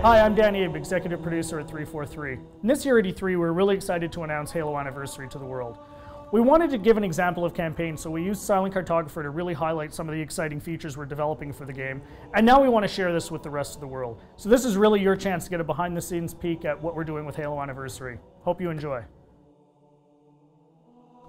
Hi, I'm Dan Abe, executive producer at 343. And this year at E3, we're really excited to announce Halo Anniversary to the world. We wanted to give an example of campaign, so we used Silent Cartographer to really highlight some of the exciting features we're developing for the game. And now we want to share this with the rest of the world. So this is really your chance to get a behind-the-scenes peek at what we're doing with Halo Anniversary. Hope you enjoy.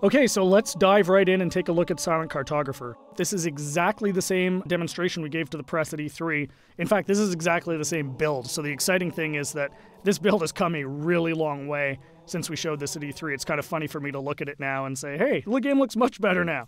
Okay, so let's dive right in and take a look at Silent Cartographer. This is exactly the same demonstration we gave to the press at E3. In fact, this is exactly the same build. So the exciting thing is that this build has come a really long way since we showed this at E3. It's kind of funny for me to look at it now and say, hey, the game looks much better now.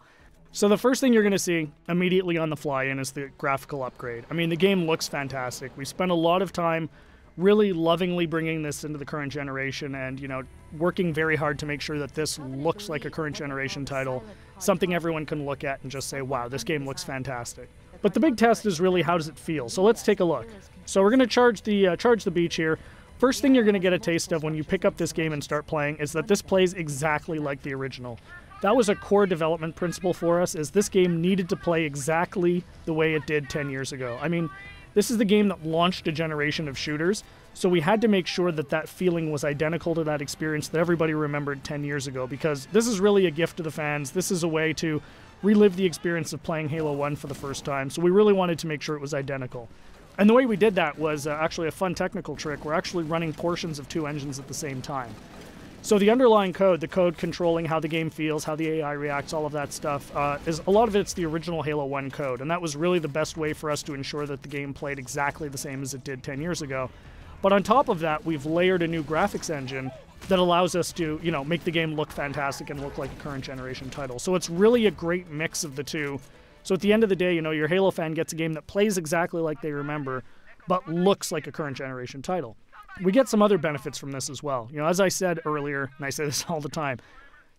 So the first thing you're going to see immediately on the fly-in is the graphical upgrade. I mean, the game looks fantastic. We spent a lot of time really lovingly bringing this into the current generation and, working very hard to make sure that this looks like a current generation title, something everyone can look at and just say, wow, this game looks fantastic. But the big test is really, how does it feel? So let's take a look. So we're going to charge the beach here. First thing you're going to get a taste of when you pick up this game and start playing is that this plays exactly like the original. That was a core development principle for us, is this game needed to play exactly the way it did 10 years ago. I mean, this is the game that launched a generation of shooters, so we had to make sure that that feeling was identical to that experience that everybody remembered 10 years ago, because this is really a gift to the fans. This is a way to relive the experience of playing Halo 1 for the first time, so we really wanted to make sure it was identical. And the way we did that was actually a fun technical trick. We're actually running portions of two engines at the same time. So the underlying code, the code controlling how the game feels, how the AI reacts, all of that stuff, is a lot of it's the original Halo 1 code, and that was really the best way for us to ensure that the game played exactly the same as it did 10 years ago. But on top of that, we've layered a new graphics engine that allows us to, make the game look fantastic and look like a current generation title. So it's really a great mix of the two. So at the end of the day, your Halo fan gets a game that plays exactly like they remember, but looks like a current generation title. We get some other benefits from this as well. As I said earlier, and I say this all the time,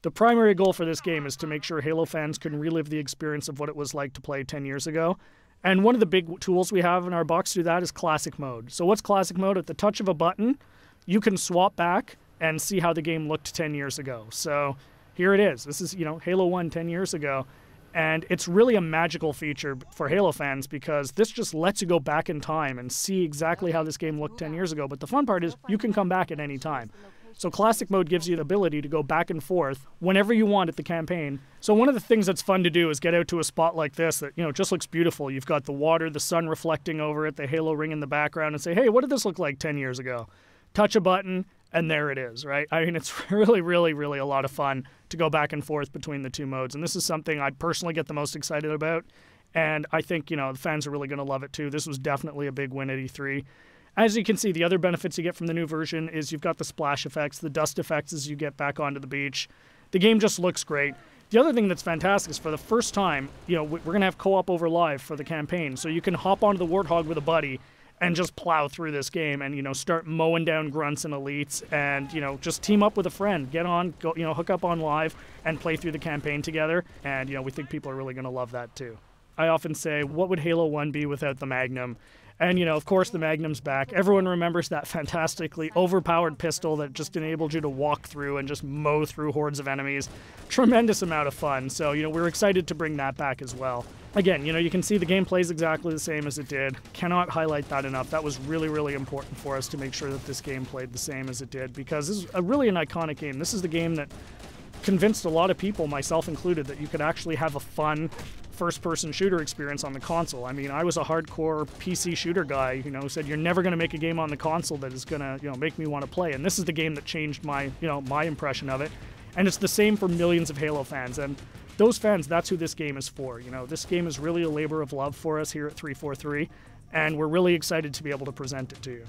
the primary goal for this game is to make sure Halo fans can relive the experience of what it was like to play 10 years ago. And one of the big tools we have in our box to do that is Classic Mode. So what's Classic Mode? At the touch of a button, you can swap back and see how the game looked 10 years ago. So here it is. This is, Halo 1 10 years ago. And it's really a magical feature for Halo fans, because this just lets you go back in time and see exactly how this game looked 10 years ago. But the fun part is you can come back at any time. So Classic Mode gives you the ability to go back and forth whenever you want at the campaign. So one of the things that's fun to do is get out to a spot like this that, just looks beautiful. You've got the water, the sun reflecting over it, the Halo ring in the background, and say, hey, what did this look like 10 years ago? Touch a button, and there it is, right? I mean, it's really, really, really a lot of fun to go back and forth between the two modes. And this is something I personally get the most excited about. And I think, the fans are really going to love it too. This was definitely a big win at E3. As you can see, the other benefits you get from the new version is you've got the splash effects, the dust effects as you get back onto the beach. The game just looks great. The other thing that's fantastic is, for the first time, we're going to have co-op over live for the campaign. So you can hop onto the Warthog with a buddy and just plow through this game and, start mowing down grunts and elites and, just team up with a friend. Get on, go, hook up on live and play through the campaign together. And, we think people are really going to love that too. I often say, what would Halo 1 be without the Magnum? And, of course, the Magnum's back. Everyone remembers that fantastically overpowered pistol that just enabled you to walk through and just mow through hordes of enemies. Tremendous amount of fun. So, we're excited to bring that back as well. Again, you can see the game plays exactly the same as it did. Cannot highlight that enough. That was really, really important for us to make sure that this game played the same as it did, because this is really an iconic game. This is the game that convinced a lot of people, myself included, that you could actually have a fun first-person shooter experience on the console. I mean, I was a hardcore PC shooter guy, who said you're never going to make a game on the console that is going to, make me want to play. And this is the game that changed my, my impression of it. And it's the same for millions of Halo fans. And those fans, that's who this game is for. This game is really a labor of love for us here at 343, and we're really excited to be able to present it to you.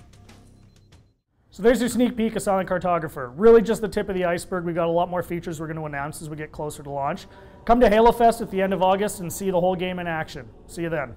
So there's your sneak peek of Silent Cartographer. Really just the tip of the iceberg. We've got a lot more features we're going to announce as we get closer to launch. Come to Halo Fest at the end of August and see the whole game in action. See you then.